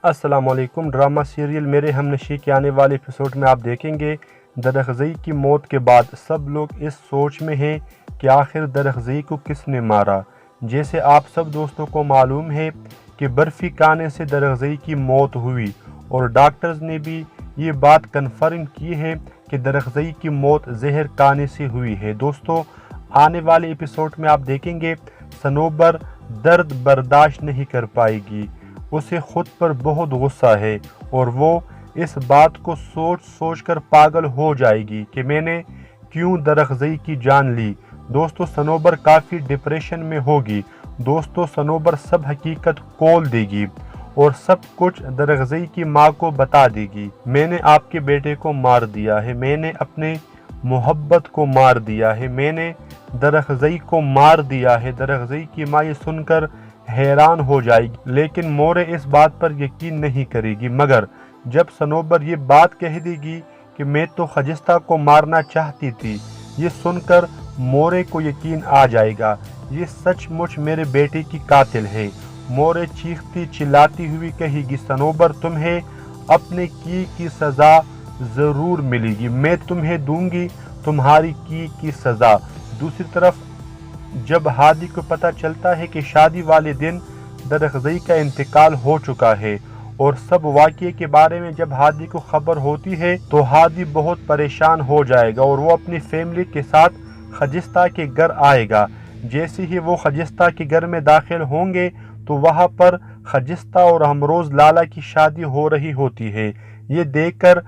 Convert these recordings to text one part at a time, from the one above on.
السلام علیکم۔ Drama serial میرے ہمنشی کے آنے والے ایپیسوڈ میں آپ دیکھیں گے درخزئی کی موت کے بعد سب لوگ اس سوچ میں ہیں کہ آخر درخزئی کو کس نے مارا۔ جیسے آپ سب دوستوں کو معلوم ہے کہ برفی کھانے سے درخزئی کی موت ہوئی اور ڈاکٹرز نے بھی یہ بات کنفرم کی ہے کہ درخزئی کی موت زہر کھانے سے ہوئی ہے۔ دوستوں، آنے والے ایپیسوڈ میں آپ دیکھیں گے صنوبر درد برداشت نہیں کر پائے گی، اسے خود پر بہت غصہ ہے اور وہ اس بات کو سوچ کر پاگل ہو جائے گی کہ میں نے کیوں درخزئی کی جان لی۔ دوستو، صنوبر کافی ڈپریشن میں ہوگی۔ دوستو، صنوبر سب حقیقت کھول دے گی اور سب کچھ درخزئی کی ماں کو بتا دے گی۔ میں نے آپ کے بیٹے کو مار دیا ہے، میں نے اپنے محبت کو مار دیا ہے، میں نے درخزئی کو مار دیا ہے۔ درخزئی کی ماں یہ سن کر حیران ہو جائے گی، لیکن مورے اس بات پر یقین نہیں کرے گی۔ مگر جب صنوبر یہ بات کہہ دے گی کہ میں تو خجستہ کو مارنا چاہتی تھی، یہ سن کر مورے کو یقین آ جائے گا، یہ سچ مچ میرے بیٹے کی قاتل ہے۔ مورے چیختی چلاتی ہوئی کہے گی، صنوبر تمہیں اپنے کی سزا ضرور ملے گی، میں تمہیں دوں گی تمہاری کی سزا۔ دوسری طرف جب ہادی کو پتہ چلتا ہے کہ شادی والے دن درخزئی کا انتقال ہو چکا ہے اور سب واقعے کے بارے میں جب ہادی کو خبر ہوتی ہے تو ہادی بہت پریشان ہو جائے گا اور وہ اپنی فیملی کے ساتھ خجستہ کے گھر آئے گا۔ جیسے ہی وہ خجستہ کے گھر میں داخل ہوں گے تو وہاں پر خجستہ اور ہمروز لالا کی شادی ہو رہی ہوتی ہے۔ یہ دیکھ کر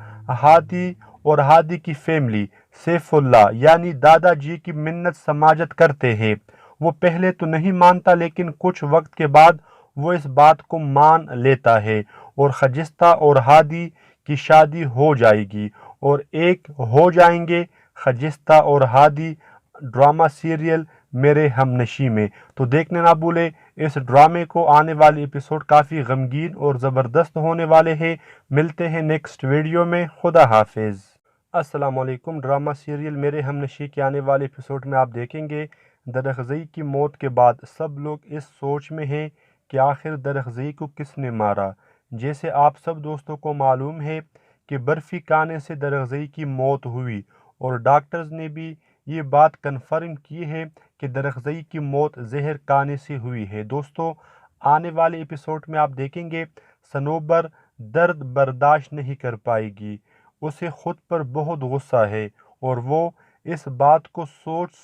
ہادی اور ہادی کی فیملی سیف اللہ یعنی دادا جی کی منت سماجت کرتے ہیں۔ وہ پہلے تو نہیں مانتا، لیکن کچھ وقت کے بعد وہ اس بات کو مان لیتا ہے اور خجستہ اور ہادی کی شادی ہو جائے گی اور ایک ہو جائیں گے خجستہ اور ہادی ڈرامہ سیریل میرے ہمنشی میں۔ تو دیکھنے نہ بھولے اس ڈرامے کو، آنے والے ایپیسوڈ کافی غمگین اور زبردست ہونے والے ہیں۔ ملتے ہیں نیکسٹ ویڈیو میں، خدا حافظ۔ السلام علیکم۔ ڈرامہ سیریل میرے ہمنشی کے آنے والے ایپیسوڈ میں آپ دیکھیں گے درخزئی کی موت کے بعد سب لوگ اس سوچ میں ہیں کہ آخر درخزئی کو کس نے مارا۔ جیسے آپ سب دوستوں کو معلوم ہے کہ برفی کھانے سے درخزئی کی موت ہوئی اور ڈاکٹرز نے بھی یہ بات کنفرم کی ہے کہ درخزئی کی موت زہر کھانے سے ہوئی ہے۔ دوستو، آنے والے ایپیسوڈ میں آپ دیکھیں گے صنوبر درد برداشت نہیں کر پائے گی، اسے خود پر بہت غصہ ہے اور وہ اس بات کو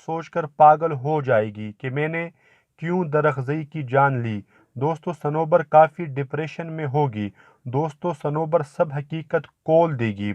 سوچ کر پاگل ہو جائے گی کہ میں نے کیوں درخزئی کی جان لی۔ دوستو، صنوبر کافی ڈپریشن میں ہوگی۔ دوستو، صنوبر سب حقیقت کھول دے گی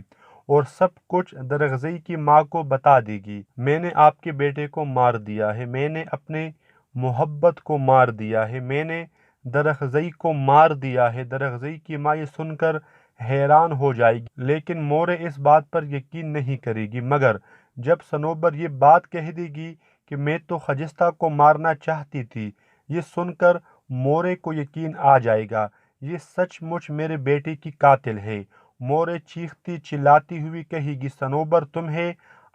اور سب کچھ درخزئی کی ماں کو بتا دے گی۔ میں نے آپ کے بیٹے کو مار دیا ہے، میں نے اپنے محبت کو مار دیا ہے، میں نے درخزئی کو مار دیا ہے۔ درخزئی کی ماں یہ سن کر حیران ہو جائے گی، لیکن مورے اس بات پر یقین نہیں کرے گی۔ مگر جب صنوبر یہ بات کہہ دے گی کہ میں تو خجستہ کو مارنا چاہتی تھی، یہ سن کر مورے کو یقین آ جائے گا، یہ سچ مچ میرے بیٹے کی قاتل ہے۔ مورے چیختی چلاتی ہوئی کہے گی، صنوبر تمہیں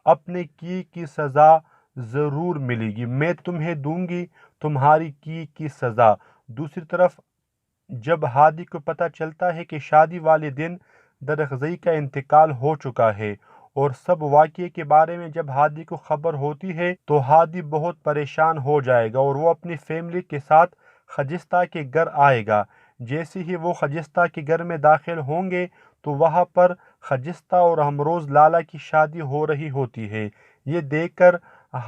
اپنے کی سزا ضرور ملے گی، میں تمہیں دوں گی تمہاری کی سزا۔ دوسری طرف جب ہادی کو پتہ چلتا ہے کہ شادی والے دن درخزئی کا انتقال ہو چکا ہے اور سب واقعے کے بارے میں جب ہادی کو خبر ہوتی ہے تو ہادی بہت پریشان ہو جائے گا اور وہ اپنی فیملی کے ساتھ خجستہ کے گھر آئے گا۔ جیسے ہی وہ خجستہ کے گھر میں داخل ہوں گے تو وہاں پر خجستہ اور ہمروز لالا کی شادی ہو رہی ہوتی ہے۔ یہ دیکھ کر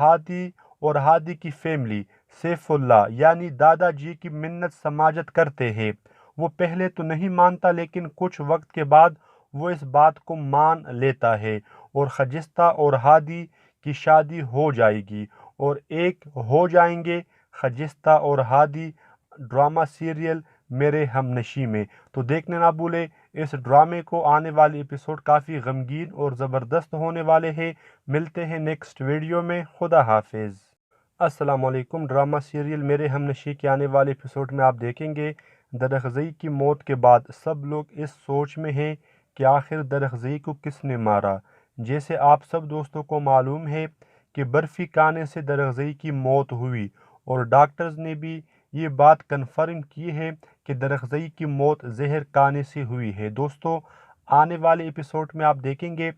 ہادی اور ہادی کی فیملی سیف اللہ یعنی دادا جی کی منت سماجت کرتے ہیں۔ وہ پہلے تو نہیں مانتا، لیکن کچھ وقت کے بعد وہ اس بات کو مان لیتا ہے اور خجستہ اور ہادی کی شادی ہو جائے گی اور ایک ہو جائیں گے خجستہ اور ہادی ڈرامہ سیریل میرے ہمنشی میں۔ تو دیکھنے نہ بھولے اس ڈرامے کو، آنے والے ایپیسوڈ کافی غمگین اور زبردست ہونے والے ہیں۔ ملتے ہیں نیکسٹ ویڈیو میں، خدا حافظ۔ السلام علیکم۔ ڈرامہ سیریل میرے ہمنشی کے آنے والے ایپیسوڈ میں آپ دیکھیں گے درخزئی کی موت کے بعد سب لوگ اس سوچ میں ہیں کہ آخر درخزئی کو کس نے مارا۔ جیسے آپ سب دوستوں کو معلوم ہے کہ برفی کھانے سے درخزئی کی موت ہوئی اور ڈاکٹرز نے بھی یہ بات کنفرم کی ہے کہ درخزئی کی موت زہر کھانے سے ہوئی ہے۔ دوستو آنے والے ایپیسوڈ میں آپ دیکھیں گے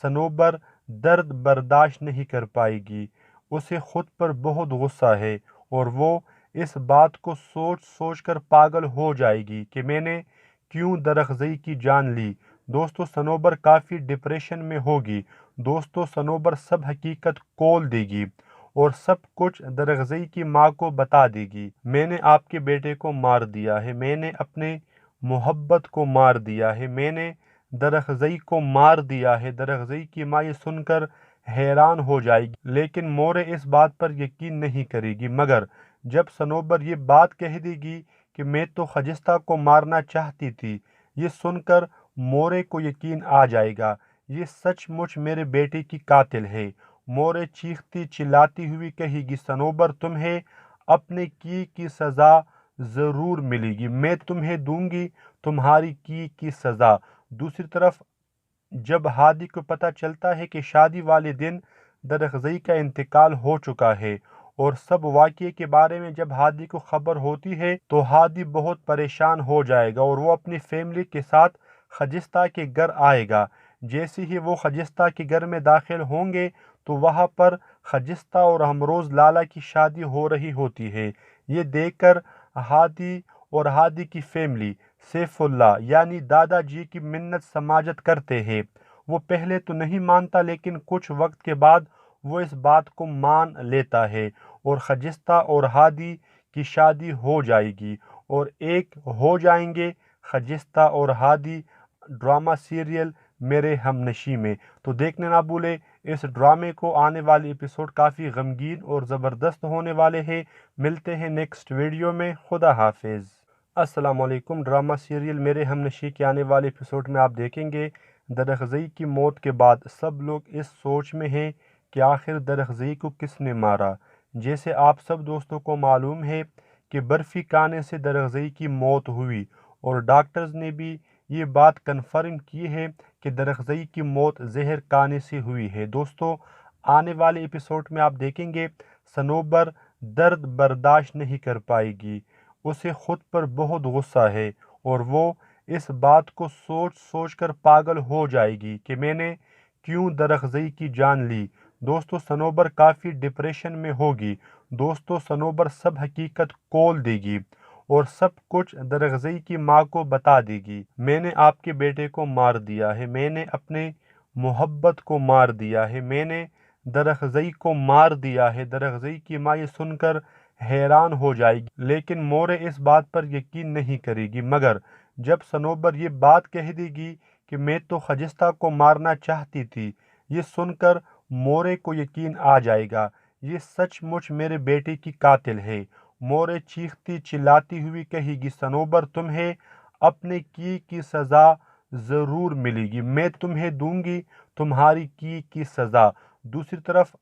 صنوبر درد برداشت نہیں کر پائے گی، اسے خود پر بہت غصہ ہے اور وہ اس بات کو سوچ سوچ کر پاگل ہو جائے گی کہ میں نے کیوں درخزئی کی جان لی۔ دوستو صنوبر کافی ڈپریشن میں ہوگی۔ دوستو صنوبر سب حقیقت کھول دے گی اور سب کچھ درخزئی کی ماں کو بتا دے گی۔ میں نے آپ کے بیٹے کو مار دیا ہے، میں نے اپنے محبت کو مار دیا ہے، میں نے درخزئی کو مار دیا ہے۔ درخزئی کی ماں یہ سن کر حیران ہو جائے گی، لیکن مورے اس بات پر یقین نہیں کرے گی، مگر جب صنوبر یہ بات کہہ دے گی کہ میں تو خجستہ کو مارنا چاہتی تھی، یہ سن کر مورے کو یقین آ جائے گا، یہ سچ مچ میرے بیٹے کی قاتل ہے۔ مورے چیختی چلاتی ہوئی کہے گی صنوبر تمہیں اپنے کی سزا ضرور ملے گی، میں تمہیں دوں گی تمہاری کی سزا۔ دوسری طرف جب ہادی کو پتہ چلتا ہے کہ شادی والے دن درخزئی کا انتقال ہو چکا ہے اور سب واقعے کے بارے میں جب ہادی کو خبر ہوتی ہے تو ہادی بہت پریشان ہو جائے گا اور وہ اپنی فیملی کے ساتھ خجستہ کے گھر آئے گا۔ جیسے ہی وہ خجستہ کے گھر میں داخل ہوں گے تو وہاں پر خجستہ اور ہمروز لالا کی شادی ہو رہی ہوتی ہے۔ یہ دیکھ کر ہادی اور ہادی کی فیملی سیف اللہ یعنی دادا جی کی منت سماجت کرتے ہیں۔ وہ پہلے تو نہیں مانتا لیکن کچھ وقت کے بعد وہ اس بات کو مان لیتا ہے اور خجستہ اور ہادی کی شادی ہو جائے گی اور ایک ہو جائیں گے خجستہ اور ہادی ڈرامہ سیریل میرے ہمنشی میں۔ تو دیکھنے نہ بھولے اس ڈرامے کو، آنے والے ایپیسوڈ کافی غمگین اور زبردست ہونے والے ہیں۔ ملتے ہیں نیکسٹ ویڈیو میں، خدا حافظ۔ السلام علیکم۔ ڈرامہ سیریل میرے ہمنشی کے آنے والے ایپیسوڈ میں آپ دیکھیں گے درخزئی کی موت کے بعد سب لوگ اس سوچ میں ہیں کہ آخر درخزئی کو کس نے مارا۔ جیسے آپ سب دوستوں کو معلوم ہے کہ برفی کھانے سے درخزئی کی موت ہوئی اور ڈاکٹرز نے بھی یہ بات کنفرم کی ہے کہ درخزئی کی موت زہر کھانے سے ہوئی ہے۔ دوستو آنے والے ایپیسوڈ میں آپ دیکھیں گے صنوبر درد برداشت نہیں کر پائے گی، اسے خود پر بہت غصہ ہے اور وہ اس بات کو سوچ سوچ کر پاگل ہو جائے گی کہ میں نے کیوں درخزئی کی جان لی۔ دوستو صنوبر کافی ڈپریشن میں ہوگی۔ دوستو صنوبر سب حقیقت کھول دے گی اور سب کچھ درخزئی کی ماں کو بتا دے گی۔ میں نے آپ کے بیٹے کو مار دیا ہے، میں نے اپنے محبت کو مار دیا ہے، میں نے درخزئی کو مار دیا ہے۔ درخزئی کی ماں یہ سن کر حیران ہو جائے گی، لیکن مورے اس بات پر یقین نہیں کرے گی، مگر جب صنوبر یہ بات کہہ دے گی کہ میں تو خجستہ کو مارنا چاہتی تھی، یہ سن کر مورے کو یقین آ جائے گا، یہ سچ مچ میرے بیٹے کی قاتل ہے۔ مورے چیختی چلاتی ہوئی کہے گی صنوبر تمہیں اپنے کی سزا ضرور ملے گی، میں تمہیں دوں گی تمہاری کی سزا۔ دوسری طرف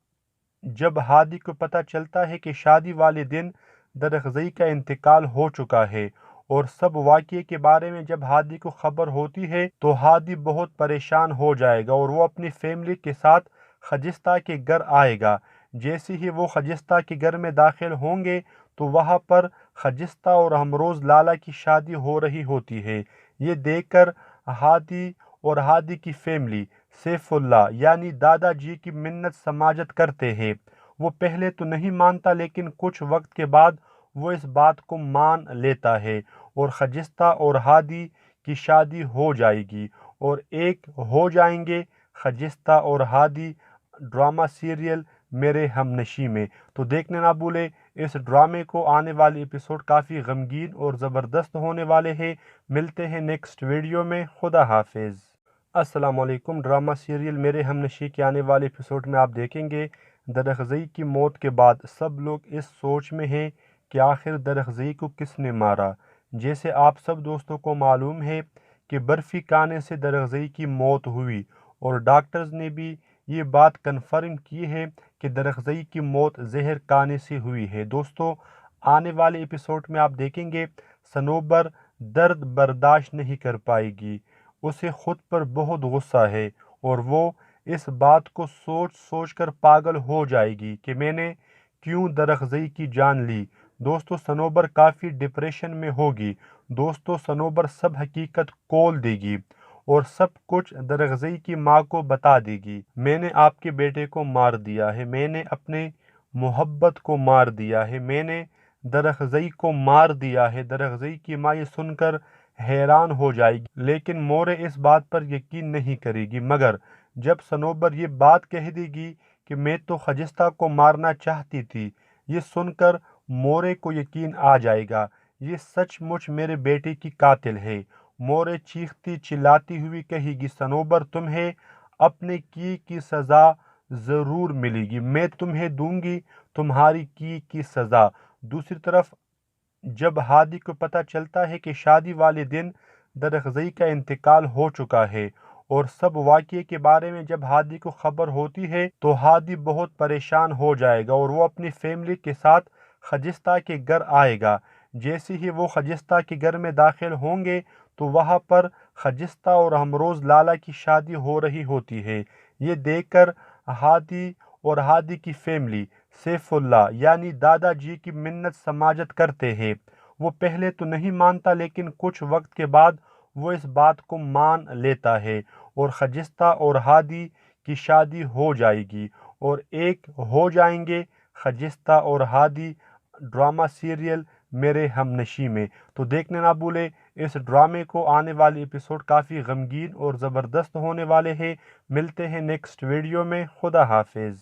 جب ہادی کو پتہ چلتا ہے کہ شادی والے دن درخزئی کا انتقال ہو چکا ہے اور سب واقعے کے بارے میں جب ہادی کو خبر ہوتی ہے تو ہادی بہت پریشان ہو جائے گا اور وہ اپنی فیملی کے ساتھ خجستہ کے گھر آئے گا۔ جیسے ہی وہ خجستہ کے گھر میں داخل ہوں گے تو وہاں پر خجستہ اور ہمروز لالا کی شادی ہو رہی ہوتی ہے۔ یہ دیکھ کر ہادی اور ہادی کی فیملی سیف اللہ یعنی دادا جی کی منت سماجت کرتے ہیں۔ وہ پہلے تو نہیں مانتا لیکن کچھ وقت کے بعد وہ اس بات کو مان لیتا ہے اور خجستہ اور ہادی کی شادی ہو جائے گی اور ایک ہو جائیں گے خجستہ اور ہادی ڈرامہ سیریل میرے ہمنشی میں۔ تو دیکھنے نہ بھولے اس ڈرامے کو، آنے والے ایپیسوڈ کافی غمگین اور زبردست ہونے والے ہیں۔ ملتے ہیں نیکسٹ ویڈیو میں، خدا حافظ۔ السلام علیکم۔ ڈرامہ سیریل میرے ہمنشی کے آنے والے ایپیسوڈ میں آپ دیکھیں گے درخزئی کی موت کے بعد سب لوگ اس سوچ میں ہیں کہ آخر درخزئی کو کس نے مارا۔ جیسے آپ سب دوستوں کو معلوم ہے کہ برفی کھانے سے درخزئی کی موت ہوئی اور ڈاکٹرز نے بھی یہ بات کنفرم کی ہے کہ درخزئی کی موت زہر کھانے سے ہوئی ہے۔ دوستو آنے والے ایپیسوڈ میں آپ دیکھیں گے صنوبر درد برداشت نہیں کر پائے گی، اسے خود پر بہت غصہ ہے اور وہ اس بات کو سوچ سوچ کر پاگل ہو جائے گی کہ میں نے کیوں درخزئی کی جان لی۔ دوستو صنوبر کافی ڈپریشن میں ہوگی۔ دوستو صنوبر سب حقیقت کھول دے گی اور سب کچھ درخزئی کی ماں کو بتا دے گی۔ میں نے آپ کے بیٹے کو مار دیا ہے، میں نے اپنے محبت کو مار دیا ہے، میں نے درخزئی کو مار دیا ہے۔ درخزئی کی ماں یہ سن کر حیران ہو جائے گی، لیکن مورے اس بات پر یقین نہیں کرے گی، مگر جب صنوبر یہ بات کہہ دے گی کہ میں تو خجستہ کو مارنا چاہتی تھی، یہ سن کر مورے کو یقین آ جائے گا، یہ سچ مچ میرے بیٹے کی قاتل ہے۔ مورے چیختی چلاتی ہوئی کہے گی، صنوبر تمہیں اپنے کی سزا ضرور ملے گی، میں تمہیں دوں گی تمہاری کی سزا۔ دوسری طرف جب ہادی کو پتہ چلتا ہے کہ شادی والے دن درخزئی کا انتقال ہو چکا ہے اور سب واقعے کے بارے میں جب ہادی کو خبر ہوتی ہے تو ہادی بہت پریشان ہو جائے گا اور وہ اپنی فیملی کے ساتھ خجستہ کے گھر آئے گا۔ جیسے ہی وہ خجستہ کے گھر میں داخل ہوں گے تو وہاں پر خجستہ اور ہمروز لالا کی شادی ہو رہی ہوتی ہے۔ یہ دیکھ کر ہادی اور ہادی کی فیملی سیف اللہ یعنی دادا جی کی منت سماجت کرتے ہیں۔ وہ پہلے تو نہیں مانتا، لیکن کچھ وقت کے بعد وہ اس بات کو مان لیتا ہے اور خجستہ اور ہادی کی شادی ہو جائے گی اور ایک ہو جائیں گے خجستہ اور ہادی ڈرامہ سیریل میرے ہم نشیں میں۔ تو دیکھنے نہ بھولے اس ڈرامے کو، آنے والی ایپیسوڈ کافی غمگین اور زبردست ہونے والے ہیں۔ ملتے ہیں نیکسٹ ویڈیو میں، خدا حافظ۔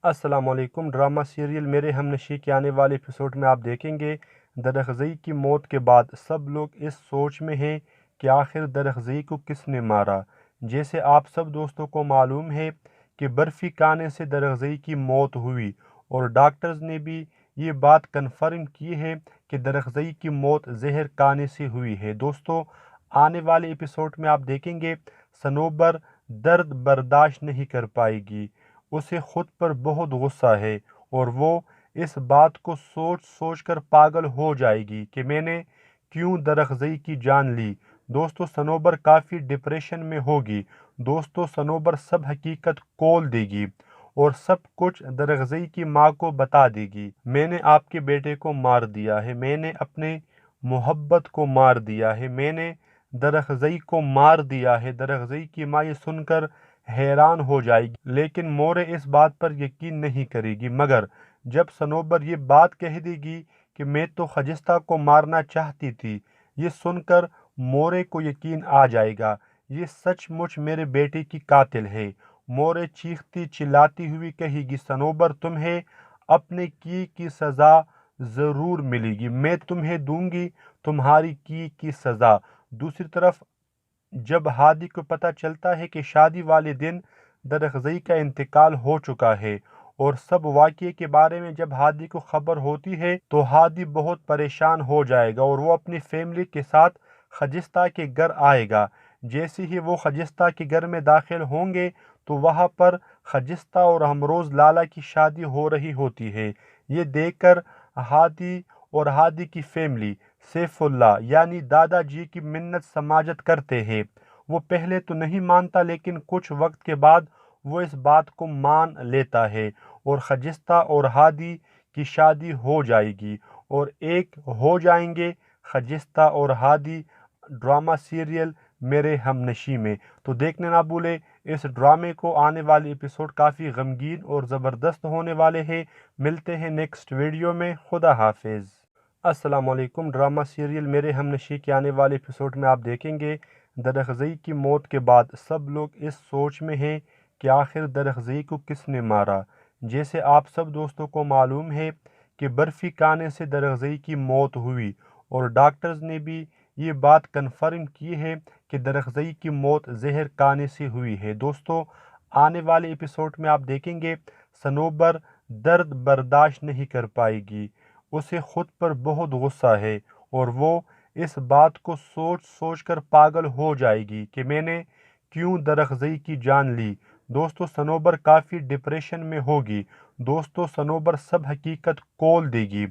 السلام علیکم۔ ڈرامہ سیریل میرے ہم نشیں کے آنے والے ایپیسوڈ میں آپ دیکھیں گے درخزئی کی موت کے بعد سب لوگ اس سوچ میں ہیں کہ آخر درخزئی کو کس نے مارا۔ جیسے آپ سب دوستوں کو معلوم ہے کہ برفی کھانے سے درخزئی کی موت ہوئی اور ڈاکٹرز نے بھی یہ بات کنفرم کی ہے کہ درخزئی کی موت زہر کھانے سے ہوئی ہے۔ دوستو آنے والے ایپیسوڈ میں آپ دیکھیں گے صنوبر درد برداشت نہیں کر پائے گی، اسے خود پر بہت غصہ ہے اور وہ اس بات کو سوچ سوچ کر پاگل ہو جائے گی کہ میں نے کیوں درخزئی کی جان لی۔ دوستو صنوبر کافی ڈپریشن میں ہوگی۔ دوستو صنوبر سب حقیقت کھول دے گی اور سب کچھ درخزئی کی ماں کو بتا دے گی۔ میں نے آپ کے بیٹے کو مار دیا ہے، میں نے اپنے محبت کو مار دیا ہے، میں نے درخزئی کو مار دیا ہے۔ درخزئی کی ماں یہ سن کر حیران ہو جائے گی، لیکن مورے اس بات پر یقین نہیں کرے گی، مگر جب صنوبر یہ بات کہہ دے گی کہ میں تو خجستہ کو مارنا چاہتی تھی، یہ سن کر مورے کو یقین آ جائے گا، یہ سچ مچ میرے بیٹے کی قاتل ہے۔ مورے چیختی چلاتی ہوئی کہے گی، صنوبر تمہیں اپنے کی سزا ضرور ملے گی، میں تمہیں دوں گی تمہاری کی سزا۔ دوسری طرف جب ہادی کو پتہ چلتا ہے کہ شادی والے دن درخزئی کا انتقال ہو چکا ہے اور سب واقعے کے بارے میں جب ہادی کو خبر ہوتی ہے تو ہادی بہت پریشان ہو جائے گا اور وہ اپنی فیملی کے ساتھ خجستہ کے گھر آئے گا۔ جیسے ہی وہ خجستہ کے گھر میں داخل ہوں گے تو وہاں پر خجستہ اور ہمروز لالا کی شادی ہو رہی ہوتی ہے۔ یہ دیکھ کر ہادی اور ہادی کی فیملی سیف اللہ یعنی دادا جی کی منت سماجت کرتے ہیں۔ وہ پہلے تو نہیں مانتا، لیکن کچھ وقت کے بعد وہ اس بات کو مان لیتا ہے اور خجستہ اور ہادی کی شادی ہو جائے گی اور ایک ہو جائیں گے خجستہ اور ہادی ڈرامہ سیریل میرے ہم نشیں میں۔ تو دیکھنے نہ بھولے اس ڈرامے کو، آنے والی ایپیسوڈ کافی غمگین اور زبردست ہونے والے ہیں۔ ملتے ہیں نیکسٹ ویڈیو میں، خدا حافظ۔ السلام علیکم۔ ڈرامہ سیریل میرے ہم نشیں کے آنے والے ایپیسوڈ میں آپ دیکھیں گے درخزئی کی موت کے بعد سب لوگ اس سوچ میں ہیں کہ آخر درخزئی کو کس نے مارا۔ جیسے آپ سب دوستوں کو معلوم ہے کہ برفی کھانے سے درخزئی کی موت ہوئی اور ڈاکٹرز نے بھی یہ بات کنفرم کی ہے کہ درخزئی کی موت زہر کھانے سے ہوئی ہے۔ دوستو آنے والے ایپیسوڈ میں آپ دیکھیں گے صنوبر درد برداشت نہیں کر پائے گی، اسے خود پر بہت غصہ ہے اور وہ اس بات کو سوچ سوچ کر پاگل ہو جائے گی کہ میں نے کیوں درخزئی کی جان لی۔ دوستو صنوبر کافی ڈپریشن میں ہوگی۔ دوستو صنوبر سب حقیقت کھول دے گی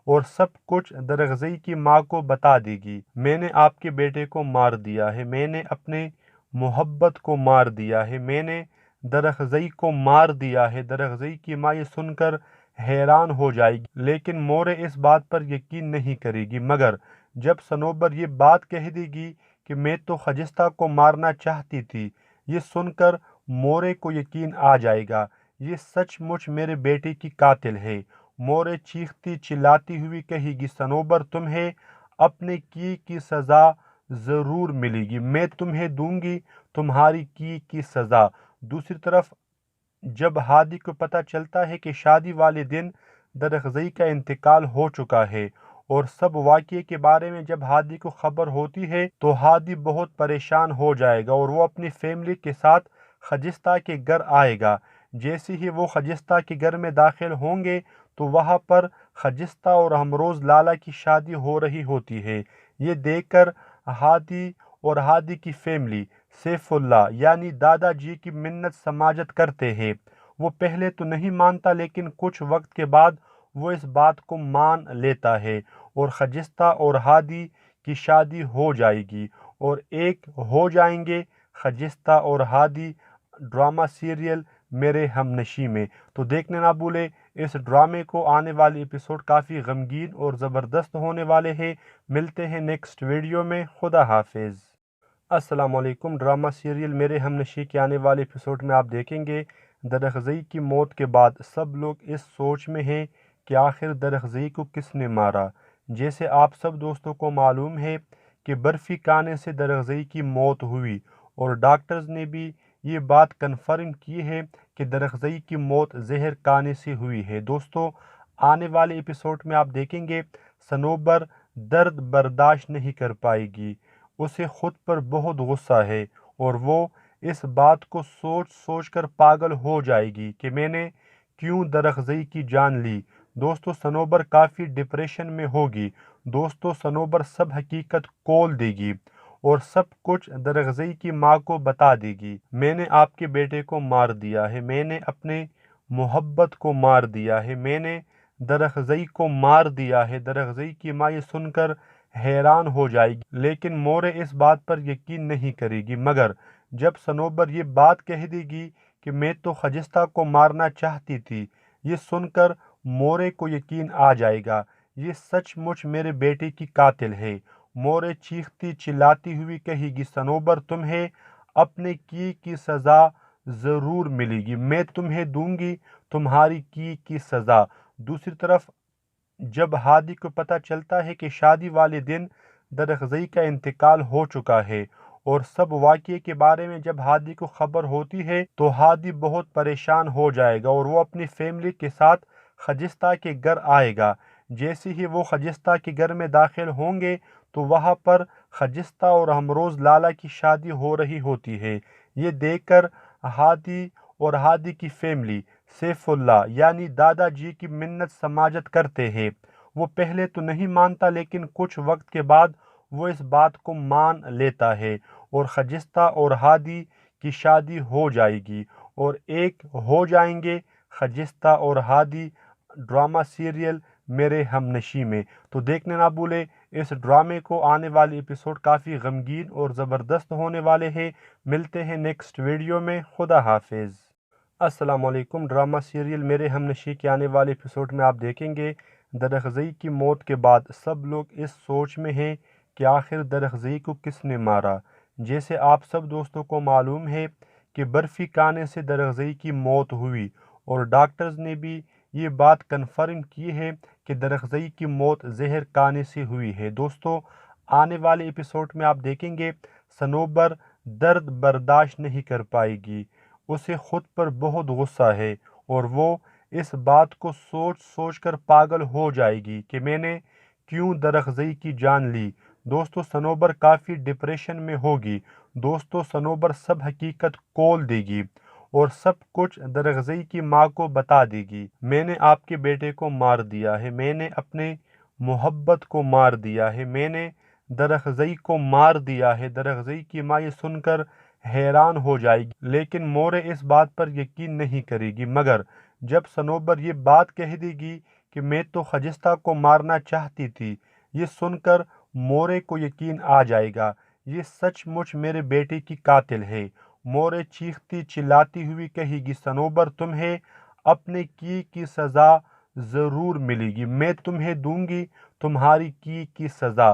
اور سب کچھ درخزئی کی ماں کو بتا دے گی۔ میں نے آپ کے بیٹے کو مار دیا ہے، میں نے اپنے محبت کو مار دیا ہے، میں نے درخزئی کو مار دیا ہے۔ درخزئی کی ماں یہ سن کر حیران ہو جائے گی، لیکن مورے اس بات پر یقین نہیں کرے گی، مگر جب صنوبر یہ بات کہہ دے گی کہ میں تو خجستہ کو مارنا چاہتی تھی، یہ سن کر مورے کو یقین آ جائے گا، یہ سچ مچ میرے بیٹے کی قاتل ہے۔ مورے چیختی چلاتی ہوئی کہے گی، صنوبر تمہیں اپنے کی سزا ضرور ملے گی، میں تمہیں دوں گی تمہاری کی سزا۔ دوسری طرف جب ہادی کو پتہ چلتا ہے کہ شادی والے دن درخزئی کا انتقال ہو چکا ہے اور سب واقعے کے بارے میں جب ہادی کو خبر ہوتی ہے تو ہادی بہت پریشان ہو جائے گا اور وہ اپنی فیملی کے ساتھ خجستہ کے گھر آئے گا۔ جیسے ہی وہ خجستہ کے گھر میں داخل ہوں گے تو وہاں پر خجستہ اور ہمروز لالا کی شادی ہو رہی ہوتی ہے۔ یہ دیکھ کر ہادی اور ہادی کی فیملی سیف اللہ یعنی دادا جی کی منت سماجت کرتے ہیں۔ وہ پہلے تو نہیں مانتا لیکن کچھ وقت کے بعد وہ اس بات کو مان لیتا ہے اور خجستہ اور ہادی کی شادی ہو جائے گی اور ایک ہو جائیں گے خجستہ اور ہادی ڈرامہ سیریل میرے ہم نشیں میں۔ تو دیکھنے نہ بھولے اس ڈرامے کو، آنے والے ایپیسوڈ کافی غمگین اور زبردست ہونے والے ہیں۔ ملتے ہیں نیکسٹ ویڈیو میں، خدا حافظ۔ السلام علیکم۔ ڈرامہ سیریل میرے ہم نشیں کے آنے والے ایپیسوڈ میں آپ دیکھیں گے درخزئی کی موت کے بعد سب لوگ اس سوچ میں ہیں کہ آخر درخزئی کو کس نے مارا۔ جیسے آپ سب دوستوں کو معلوم ہے کہ برفی کھانے سے درخزئی کی موت ہوئی اور ڈاکٹرز نے بھی یہ بات کنفرم کی ہے کہ درخزئی کی موت زہر کھانے سے ہوئی ہے۔ دوستوں آنے والے ایپیسوڈ میں آپ دیکھیں گے صنوبر درد برداشت نہیں کر پائے گی، اسے خود پر بہت غصہ ہے اور وہ اس بات کو سوچ سوچ کر پاگل ہو جائے گی کہ میں نے کیوں درخزئی کی جان لی۔ دوستوں صنوبر کافی ڈپریشن میں ہوگی۔ دوستوں صنوبر سب حقیقت کھول دے گی اور سب کچھ درخزئی کی ماں کو بتا دے گی۔ میں نے آپ کے بیٹے کو مار دیا ہے، میں نے اپنے محبت کو مار دیا ہے، میں نے درخزئی کو مار دیا ہے۔ درخزئی کی ماں یہ سن کر حیران ہو جائے گی لیکن مورے اس بات پر یقین نہیں کرے گی، مگر جب صنوبر یہ بات کہہ دے گی کہ میں تو خجستہ کو مارنا چاہتی تھی، یہ سن کر مورے کو یقین آ جائے گا، یہ سچ مچ میرے بیٹے کی قاتل ہے۔ مورے چیختی چلاتی ہوئی کہے گی، صنوبر تمہیں اپنے کی سزا ضرور ملے گی، میں تمہیں دوں گی تمہاری کی سزا۔ دوسری طرف جب ہادی کو پتہ چلتا ہے کہ شادی والے دن درخزئی کا انتقال ہو چکا ہے اور سب واقعے کے بارے میں جب ہادی کو خبر ہوتی ہے تو ہادی بہت پریشان ہو جائے گا اور وہ اپنی فیملی کے ساتھ خجستہ کے گھر آئے گا۔ جیسے ہی وہ خجستہ کے گھر میں داخل ہوں گے تو وہاں پر خجستہ اور ہمروز لالا کی شادی ہو رہی ہوتی ہے۔ یہ دیکھ کر ہادی اور ہادی کی فیملی سیف اللہ یعنی دادا جی کی منت سماجت کرتے ہیں۔ وہ پہلے تو نہیں مانتا لیکن کچھ وقت کے بعد وہ اس بات کو مان لیتا ہے اور خجستہ اور ہادی کی شادی ہو جائے گی اور ایک ہو جائیں گے خجستہ اور ہادی ڈرامہ سیریل میرے ہم نشیں میں۔ تو دیکھنے نہ بھولے اس ڈرامے کو، آنے والے ایپیسوڈ کافی غمگین اور زبردست ہونے والے ہیں۔ ملتے ہیں نیکسٹ ویڈیو میں، خدا حافظ۔ السلام علیکم۔ ڈرامہ سیریل میرے ہم نشیں کے آنے والے ایپیسوڈ میں آپ دیکھیں گے درخزئی کی موت کے بعد سب لوگ اس سوچ میں ہیں کہ آخر درخزئی کو کس نے مارا۔ جیسے آپ سب دوستوں کو معلوم ہے کہ برفی کھانے سے درخزئی کی موت ہوئی اور ڈاکٹرز نے بھی یہ بات کنفرم کی ہے کہ درخزئی کی موت زہر کھانے سے ہوئی ہے۔ دوستوں آنے والے ایپیسوڈ میں آپ دیکھیں گے صنوبر درد برداشت نہیں کر پائے گی، اسے خود پر بہت غصہ ہے اور وہ اس بات کو سوچ سوچ کر پاگل ہو جائے گی کہ میں نے کیوں درخزئی کی جان لی۔ دوستوں صنوبر کافی ڈپریشن میں ہوگی۔ دوستوں صنوبر سب حقیقت کھول دے گی اور سب کچھ درخزئی کی ماں کو بتا دے گی۔ میں نے آپ کے بیٹے کو مار دیا ہے، میں نے اپنے محبت کو مار دیا ہے، میں نے درخزئی کو مار دیا ہے۔ درخزئی کی ماں یہ سن کر حیران ہو جائے گی لیکن مورے اس بات پر یقین نہیں کرے گی، مگر جب صنوبر یہ بات کہہ دے گی کہ میں تو خجستہ کو مارنا چاہتی تھی، یہ سن کر مورے کو یقین آ جائے گا، یہ سچ مچ میرے بیٹے کی قاتل ہے۔ مورے چیختی چلاتی ہوئی کہے گی، صنوبر تمہیں اپنے کی سزا ضرور ملے گی، میں تمہیں دوں گی تمہاری کی سزا۔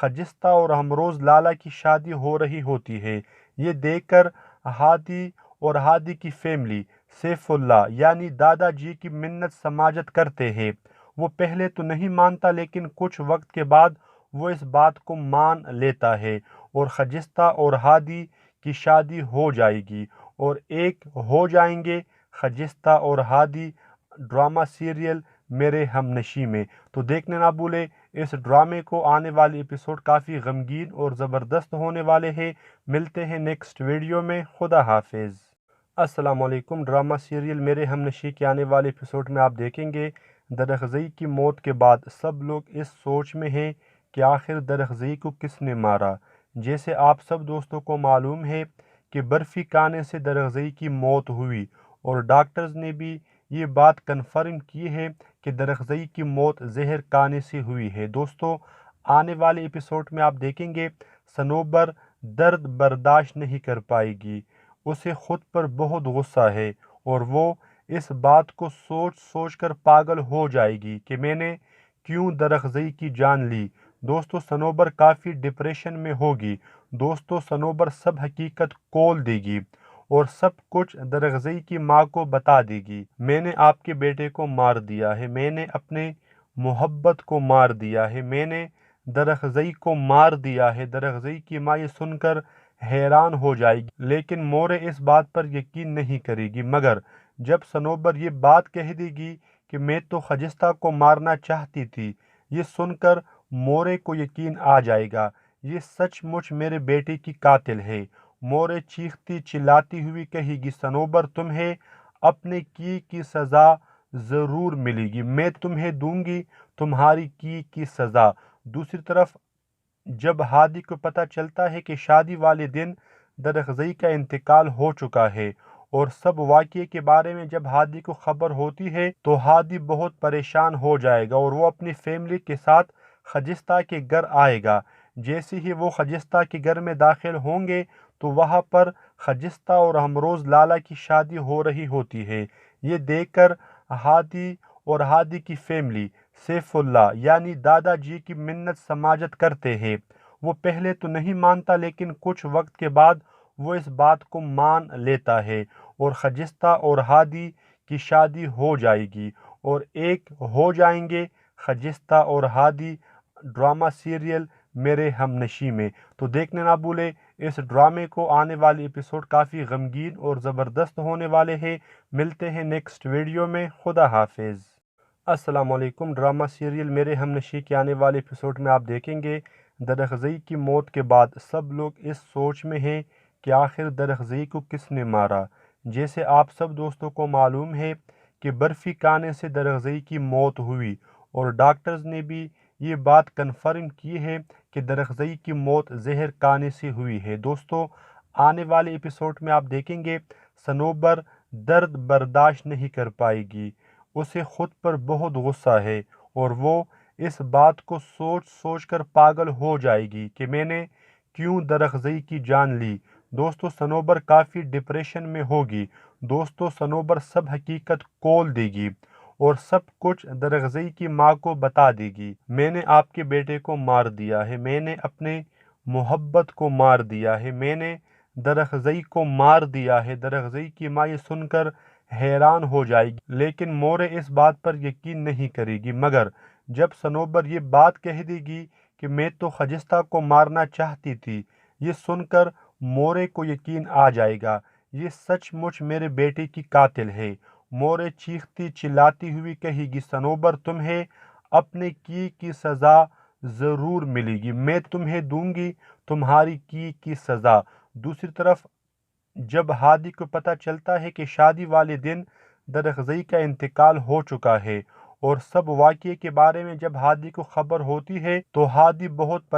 خجستہ اور ہمروز لالہ کی شادی ہو رہی ہوتی ہے۔ یہ دیکھ کر ہادی اور ہادی کی فیملی سیف اللہ یعنی دادا جی کی منت سماجت کرتے ہیں۔ وہ پہلے تو نہیں مانتا لیکن کچھ وقت کے بعد وہ اس بات کو مان لیتا ہے اور خجستہ اور ہادی کی شادی ہو جائے گی اور ایک ہو جائیں گے خجستہ اور ہادی ڈرامہ سیریل میرے ہم نشیں میں۔ تو دیکھنے نہ بھولے اس ڈرامے کو، آنے والے ایپیسوڈ کافی غمگین اور زبردست ہونے والے ہیں۔ ملتے ہیں نیکسٹ ویڈیو میں، خدا حافظ۔ السلام علیکم۔ ڈرامہ سیریل میرے ہم نشیں کے آنے والے ایپیسوڈ میں آپ دیکھیں گے درخزئی کی موت کے بعد سب لوگ اس سوچ میں ہیں کہ آخر درخزئی کو کس نے مارا۔ جیسے آپ سب دوستوں کو معلوم ہے کہ برفی کھانے سے درخزئی کی موت ہوئی اور ڈاکٹرز نے بھی یہ بات کنفرم کی ہے کہ درخزئی کی موت زہر کھانے سے ہوئی ہے۔ دوستوں، آنے والے ایپیسوڈ میں آپ دیکھیں گے صنوبر درد برداشت نہیں کر پائے گی، اسے خود پر بہت غصہ ہے اور وہ اس بات کو سوچ سوچ کر پاگل ہو جائے گی کہ میں نے کیوں درخزئی کی جان لی۔ دوستوں، صنوبر کافی ڈپریشن میں ہوگی۔ دوستوں، صنوبر سب حقیقت کھول دے گی اور سب کچھ درخزئی کی ماں کو بتا دے گی۔ میں نے آپ کے بیٹے کو مار دیا ہے، میں نے اپنے محبت کو مار دیا ہے، میں نے درخزئی کو مار دیا ہے۔ درخزئی کی ماں یہ سن کر حیران ہو جائے گی لیکن مورے اس بات پر یقین نہیں کرے گی، مگر جب صنوبر یہ بات کہہ دے گی کہ میں تو خجستہ کو مارنا چاہتی تھی، یہ سن کر مورے کو یقین آ جائے گا یہ سچ مچ میرے بیٹے کی قاتل ہے۔ مورے چیختی چلاتی ہوئی کہے گی صنوبر تمہیں اپنے کی سزا ضرور ملے گی، میں تمہیں دوں گی تمہاری کی سزا۔ دوسری طرف جب ہادی کو پتہ چلتا ہے کہ شادی والے دن درخزئی کا انتقال ہو چکا ہے اور سب واقعے کے بارے میں جب ہادی کو خبر ہوتی ہے تو ہادی بہت پریشان ہو جائے گا اور وہ اپنی فیملی کے ساتھ خجستہ کے گھر آئے گا۔ جیسے ہی وہ خجستہ کے گھر میں داخل ہوں گے تو وہاں پر خجستہ اور ہمروز لالہ کی شادی ہو رہی ہوتی ہے۔ یہ دیکھ کر ہادی اور ہادی کی فیملی سیف اللہ یعنی دادا جی کی منت سماجت کرتے ہیں۔ وہ پہلے تو نہیں مانتا لیکن کچھ وقت کے بعد وہ اس بات کو مان لیتا ہے اور خجستہ اور ہادی کی شادی ہو جائے گی اور ایک ہو جائیں گے خجستہ اور ہادی ڈرامہ سیریل میرے ہم نشیں میں۔ تو دیکھنے نہ بھولے اس ڈرامے کو، آنے والے ایپیسوڈ کافی غمگین اور زبردست ہونے والے ہیں۔ ملتے ہیں نیکسٹ ویڈیو میں، خدا حافظ۔ السلام علیکم۔ ڈرامہ سیریل میرے ہم نشیں کے آنے والے ایپیسوڈ میں آپ دیکھیں گے درخزئی کی موت کے بعد سب لوگ اس سوچ میں ہیں کہ آخر درخزئی کو کس نے مارا۔ جیسے آپ سب دوستوں کو معلوم ہے کہ برفی کھانے سے درخزئی کی موت ہوئی اور ڈاکٹرز نے بھی یہ بات کنفرم کی ہے کہ درخزئی کی موت زہر کھانے سے ہوئی ہے۔ دوستوں، آنے والے ایپیسوڈ میں آپ دیکھیں گے صنوبر درد برداشت نہیں کر پائے گی، اسے خود پر بہت غصہ ہے اور وہ اس بات کو سوچ سوچ کر پاگل ہو جائے گی کہ میں نے کیوں درخزئی کی جان لی۔ دوستوں، صنوبر کافی ڈپریشن میں ہوگی۔ دوستوں، صنوبر سب حقیقت کھول دے گی اور سب کچھ درخزئی کی ماں کو بتا دے گی۔ میں نے آپ کے بیٹے کو مار دیا ہے، میں نے اپنے محبت کو مار دیا ہے، میں نے درخزئی کو مار دیا ہے۔ درخزئی کی ماں یہ سن کر حیران ہو جائے گی لیکن مورے اس بات پر یقین نہیں کرے گی، مگر جب صنوبر یہ بات کہہ دے گی کہ میں تو خجستہ کو مارنا چاہتی تھی، یہ سن کر مورے کو یقین آ جائے گا یہ سچ مچ میرے بیٹے کی قاتل ہے۔ مورے چیختی چلاتی ہوئی کہے گی صنوبر تمہیں اپنے کی سزا ضرور ملے گی، میں تمہیں دوں گی تمہاری کی سزا۔ دوسری طرف جب ہادی کو پتہ چلتا ہے کہ شادی والے دن درخزئی کا انتقال ہو چکا ہے اور سب واقعے کے بارے میں جب ہادی کو خبر ہوتی ہے تو ہادی بہت